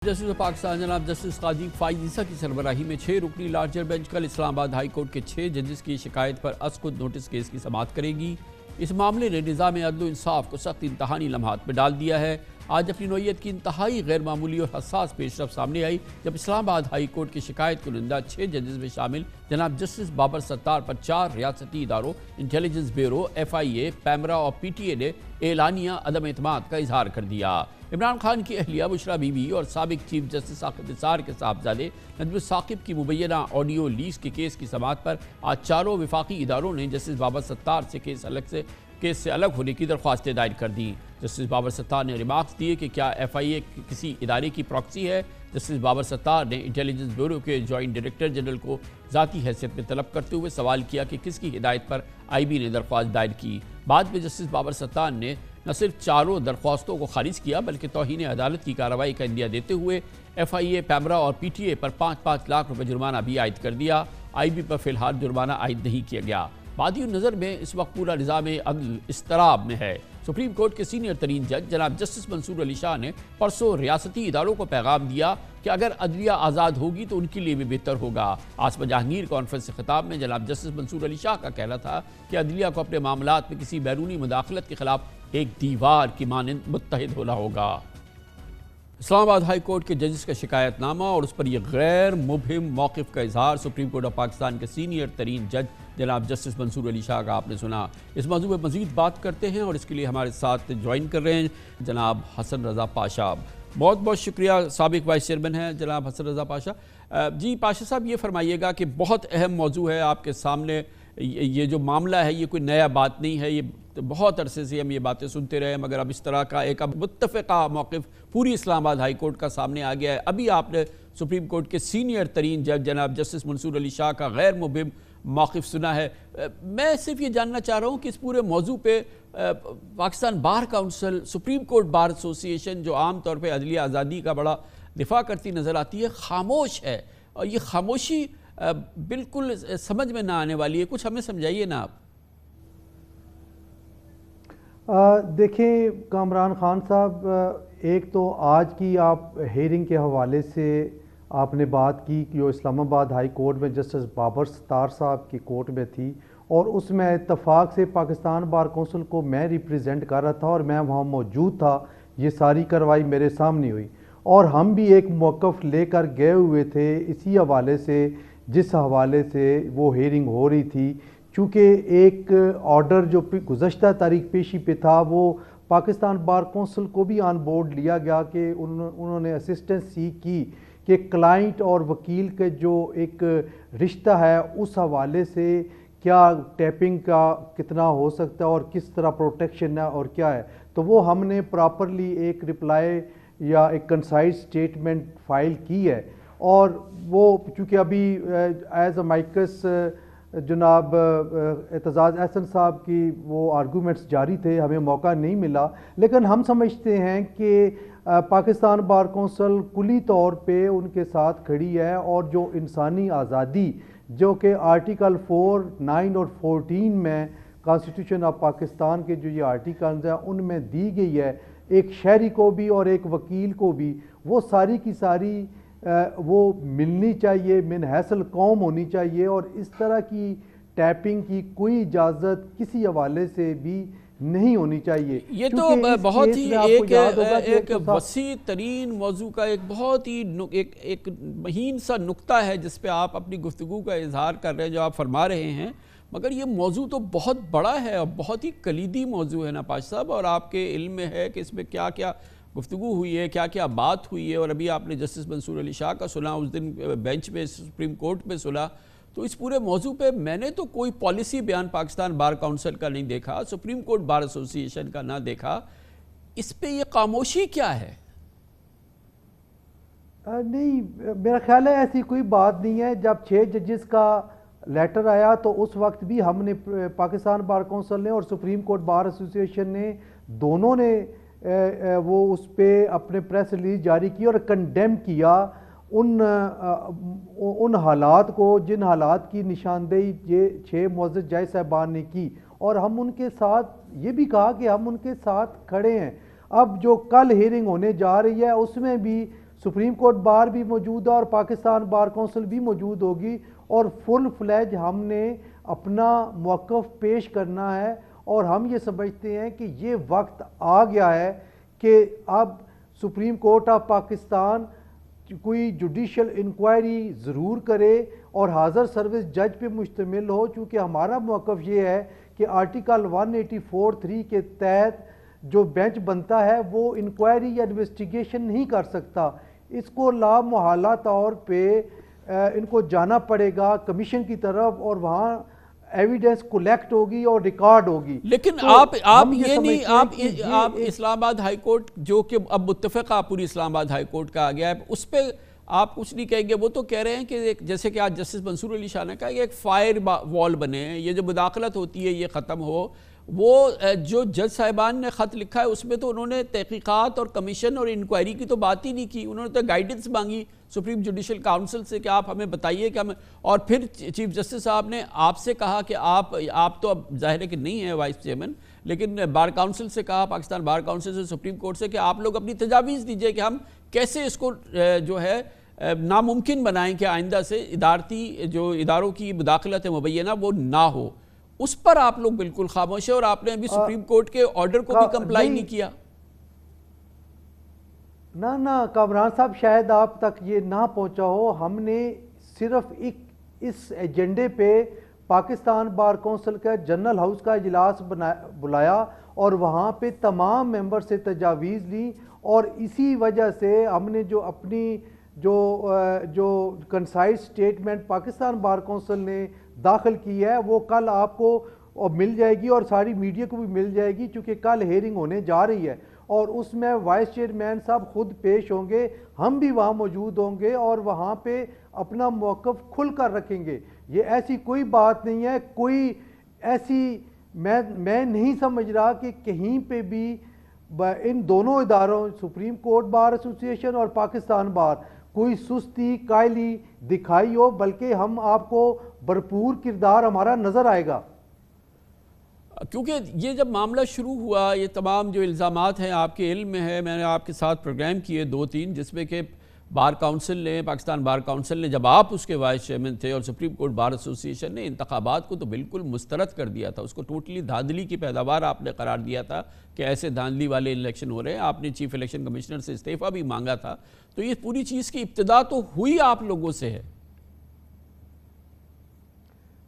Justice Pakistan जनाब justice काजी फाइज ईसा की सरबराही में 6 रुकनी लार्जर बेंच कल इस्लामाबाद हाई कोर्ट के 6 जजेस की शिकायत पर असकुद नोटिस केस की समाअत करेगी। इस मामले ने निज़ाम अदल इंसाफ को सख्त इम्तहानी लम्हात में डाल दिया है। आज अपनी नौइयत की इंतहाई गैर मामूली और हसास पेशरफ सामने आई जब इस्लामाबाद हाई कोर्ट की शिकायत कुनिंदा 6 जजेस में शामिल जनाब जस्टिस बाबर सत्तार पर 4 रियासती इदारों इंटेलिजेंस ब्यूरो, FIA, पैमरा और PTA ने एलानिया अदम एतमाद का इजहार कर दिया। इमरान खान की अहलिया बुशरा बीबी और साबिक चीफ जस्टिस साकिब निसार के साहबजादे नजम साकिब की मुबैना ऑडियो लीज के केस की समाअत पर आज चारों वफाकी इदारों ने जस्टिस बाबर सत्तार से केस से अलग होने की दरख्वास्तें दायर कर दी। जस्टिस बाबर सत्तार ने रिमार्क्स दिए कि क्या FIA किसी इदारे की प्रॉक्सी है। जस्टिस बाबर सत्तार ने इंटेलिजेंस ब्यूरो के जॉइंट डायरेक्टर जनरल को ज़ाती हैसियत में तलब करते हुए सवाल किया कि किसकी हिदायत पर IB ने दरख्वास्त दायर की। बाद में जस्टिस बाबर सत्तार ने न सिर्फ चारों दरख्वास्तों को खारिज किया बल्कि तौहीन अदालत की कार्रवाई का इंदिया देते हुए FIA, पैमरा और PTA पर 5-5 लाख रुपए जुर्माना भी आयद कर दिया। IB पर फिलहाल जुर्माना आयद नहीं किया गया। बादी नज़र में इस वक्त पूरा निज़ाम अदल इस्तराब में है। सुप्रीम कोर्ट के सीनियर तरीन जज जनाब जस्टिस मंसूर अली शाह ने परसों रियासती इदारों को पैगाम दिया कि अगर अदलिया आज़ाद होगी तो उनके लिए भी बेहतर होगा। आसमा जहांगीर कॉन्फ्रेंस से खिताब में जनाब जस्टिस मंसूर अली शाह का कहना था कि अदलिया को अपने मामलात में किसी बैरूनी मुदाखलत के खिलाफ एक दीवार की मानंद मुत्तहिद होना होगा। इस्लामाबाद हाई कोर्ट के जजेस का शिकायतनामा और उस पर यह गैर मुबहिम मौक़िफ़ का इजहार सुप्रीम कोर्ट ऑफ पाकिस्तान के सीनियर तरीन जज जनाब जस्टिस मंसूर अली शाह का आपने सुना। इस मौजू में मज़ीद बात करते हैं और इसके लिए हमारे साथ ज्वाइन कर रहे हैं जनाब हसन रज़ा पाशा। बहुत बहुत शुक्रिया। साबिक वाइस चेयरमैन हैं जनाब हसन रज़ा पाशा। जी पाशा साहब, ये फरमाइएगा कि बहुत अहम मौजू है आपके सामने। ये जो मामला है ये कोई नया बात नहीं है, ये बहुत अरसे से हम ये बातें सुनते रहे, मगर अब इस तरह का एक मुत्तफ़िक़ा मौक़िफ़ पूरी इस्लामाबाद हाई कोर्ट का सामने आ गया है। अभी आपने सुप्रीम कोर्ट के सीनियर तरीन जज जनाब जस्टिस मंसूर अली शाह का गैर मुबहिम मौक़िफ़ सुना है। मैं सिर्फ ये जानना चाह रहा हूँ कि इस पूरे मौजू पे Pakistan bar council, supreme court bar association जो आम तौर पर अदलिया आज़ादी का बड़ा दिफा करती नज़र आती है, खामोश है और ये खामोशी बिल्कुल समझ में ना आने वाली है। कुछ हमें समझाइए ना आप। देखें कामरान खान साहब, एक तो आज की आप हेयरिंग के हवाले से आपने बात की कि जो इस्लामाबाद हाई कोर्ट में जस्टिस बाबर सत्तार साहब की कोर्ट में थी और उसमें इत्तफाक से पाकिस्तान बार कौंसिल को मैं रिप्रेजेंट कर रहा था और मैं वहाँ मौजूद था। ये सारी कार्रवाई मेरे सामने हुई और हम भी एक मौक़िफ़ लेकर गए हुए थे इसी हवाले से जिस हवाले से वो हेयरिंग हो रही थी। चूँकि एक ऑर्डर जो गुज़श्ता तारीख पेशी पे था वो पाकिस्तान बार कौंसिल को भी ऑन बोर्ड लिया गया कि उन्होंने असिस्टेंस सीख की कि क्लाइंट और वकील के जो एक रिश्ता है उस हवाले से क्या टैपिंग का कितना हो सकता है और किस तरह प्रोटेक्शन है और क्या है। तो वो हमने प्रॉपरली एक रिप्लाई या एक कंसाइज स्टेटमेंट फ़ाइल की है और वो चूँकि अभी एज अ माइकस जनाब एतजाज़ अहसन साहब की वो आर्गूमेंट्स जारी थे, हमें मौका नहीं मिला। लेकिन हम समझते हैं कि पाकिस्तान बार कौंसिल कुली तौर पे उनके साथ खड़ी है और जो इंसानी आज़ादी जो कि आर्टिकल 4, 9 और 14 में कॉन्स्टिट्यूशन ऑफ पाकिस्तान के जो ये आर्टिकल्स हैं उनमें दी गई है, एक शहरी को भी और एक वकील को भी वो सारी की सारी वो मिलनी चाहिए, मिन हैसल कौम होनी चाहिए और इस तरह की टैपिंग की कोई इजाज़त किसी हवाले से भी नहीं होनी चाहिए। ये तो बहुत ही एक वसी तरीन मौजू का एक बहुत ही एक महीन सा नुक्ता है जिस पे आप अपनी गुफ्तगू का इजहार कर रहे हैं, जो आप फरमा रहे हैं। मगर ये मौजू तो बहुत बड़ा है और बहुत ही कलीदी मौजू है ना पाश साहब, और आपके इल्म में है कि इसमें क्या क्या गुफ्तगू हुई है, क्या क्या बात हुई है। और अभी आपने जस्टिस मंसूर अली शाह का सुना, उस दिन बेंच पे सुप्रीम कोर्ट में सुना। तो इस पूरे मौजू पे मैंने तो कोई पॉलिसी बयान पाकिस्तान बार काउंसिल का नहीं देखा, सुप्रीम कोर्ट बार एसोसिएशन का ना देखा। इस पे ये खामोशी क्या है? नहीं, मेरा ख्याल है ऐसी कोई बात नहीं है। जब 6 जजेस का लेटर आया तो उस वक्त भी हमने पाकिस्तान बार काउंसिल ने और सुप्रीम कोर्ट बार एसोसिएशन ने दोनों ने वो उस पर अपने प्रेस रिलीज जारी की और कंडेम किया उन हालात को जिन हालात की निशानदेही ये 6 मुअज़्ज़ज़ जज साहबान ने की और हम उनके साथ ये भी कहा कि हम उनके साथ खड़े हैं। अब जो कल हियरिंग होने जा रही है उसमें भी سپریم کورٹ بار بھی موجود ہے اور پاکستان بار کونسل بھی موجود ہوگی، اور فل فلیج ہم نے اپنا موقف پیش کرنا ہے، اور ہم یہ سمجھتے ہیں کہ یہ وقت آ گیا ہے کہ اب سپریم کورٹ آف پاکستان کوئی جوڈیشل انکوائری ضرور کرے اور حاضر سروس جج پہ مشتمل ہو، چونکہ ہمارا موقف یہ ہے کہ آرٹیکل 184(3) کے تحت جو بینچ بنتا ہے وہ انکوائری یا انویسٹیگیشن نہیں کر سکتا، اس کو لامحالہ طور پہ ان کو جانا پڑے گا کمیشن کی طرف، اور وہاں ایویڈنس کولیکٹ ہوگی اور ریکارڈ ہوگی۔ لیکن تو آپ ہم یہ نہیں، سمجھتے ہیں کہ آپ اسلام آباد ہائی کورٹ جو کہ اب متفقہ پوری اسلام آباد ہائی کورٹ کا آ گیا ہے، اس پہ آپ کچھ نہیں کہیں گے؟ وہ تو کہہ رہے ہیں کہ جیسے کہ آج جسٹس منصور علی شاہ نے کہا کہ ایک فائر وال بنے ہیں، یہ جو مداخلت ہوتی ہے یہ ختم ہو۔ وہ جو جج صاحبان نے خط لکھا ہے اس میں تو انہوں نے تحقیقات اور کمیشن اور انکوائری کی تو بات ہی نہیں کی، انہوں نے تو گائیڈنس مانگی سپریم جوڈیشل کاؤنسل سے کہ آپ ہمیں بتائیے کہ ہم، اور پھر چیف جسٹس صاحب نے آپ سے کہا کہ آپ تو اب ظاہر ہے کہ نہیں ہیں وائس چیئرمین، لیکن بار کاؤنسل سے کہا، پاکستان بار کاؤنسل سے، سپریم کورٹ سے، کہ آپ لوگ اپنی تجاویز دیجئے کہ ہم کیسے اس کو جو ہے ناممکن بنائیں کہ آئندہ سے اداروں کی مداخلت مبینہ وہ نہ ہو۔ اس پر آپ لوگ بالکل خاموش ہیں، اور آپ نے ابھی سپریم کورٹ کے آرڈر کو بھی کمپلائی نہیں کیا۔ نہ کامران صاحب، شاید آپ تک یہ نہ پہنچا ہو، ہم نے صرف اس ایجنڈے پہ پاکستان بار کونسل کا جنرل ہاؤس کا اجلاس بلایا اور وہاں پہ تمام ممبر سے تجاویز لیں، اور اسی وجہ سے ہم نے جو اپنی جو concise statement Pakistan bar council نے داخل کی ہے وہ کل آپ کو مل جائے گی اور ساری میڈیا کو بھی مل جائے گی، چونکہ کل ہیئرنگ ہونے جا رہی ہے، اور اس میں وائس چیئرمین صاحب خود پیش ہوں گے، ہم بھی وہاں موجود ہوں گے، اور وہاں پہ اپنا موقف کھل کر رکھیں گے۔ یہ ایسی کوئی بات نہیں ہے، کوئی ایسی میں نہیں سمجھ رہا کہ کہیں پہ بھی ان دونوں اداروں سپریم کورٹ بار ایسوسی ایشن اور پاکستان بار کوئی سستی قائلی دکھائی ہو، بلکہ ہم آپ کو بھرپور کردار ہمارا نظر آئے گا۔ کیونکہ یہ جب معاملہ شروع ہوا، یہ تمام جو الزامات ہیں آپ کے علم میں ہے، میں نے آپ کے ساتھ پروگرام کیے 2-3 جس میں کہ بار کاؤنسل نے، پاکستان بار کاؤنسل نے، جب آپ اس کے وائس چیئرمین تھے، اور سپریم کورٹ بار ایسوسی ایشن نے انتخابات کو تو بالکل مسترد کر دیا تھا، اس کو ٹوٹلی دھاندلی کی پیداوار آپ نے قرار دیا تھا کہ ایسے دھاندلی والے الیکشن ہو رہے ہیں، آپ نے چیف الیکشن کمشنر سے استعفیٰ بھی مانگا تھا، تو یہ پوری چیز کی ابتدا تو ہوئی آپ لوگوں سے ہے۔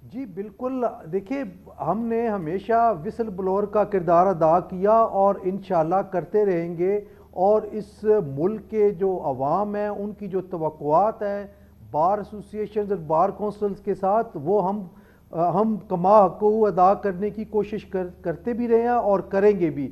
جی بالکل، دیکھیں ہم نے ہمیشہ وسل بلور کا کردار ادا کیا اور انشاءاللہ کرتے رہیں گے، اور اس ملک کے جو عوام ہیں ان کی جو توقعات ہیں بار ایسوسی ایشنز اور بار کونسلز کے ساتھ، وہ ہم کما حقوق ادا کرنے کی کوشش کرتے بھی رہے ہیں اور کریں گے بھی۔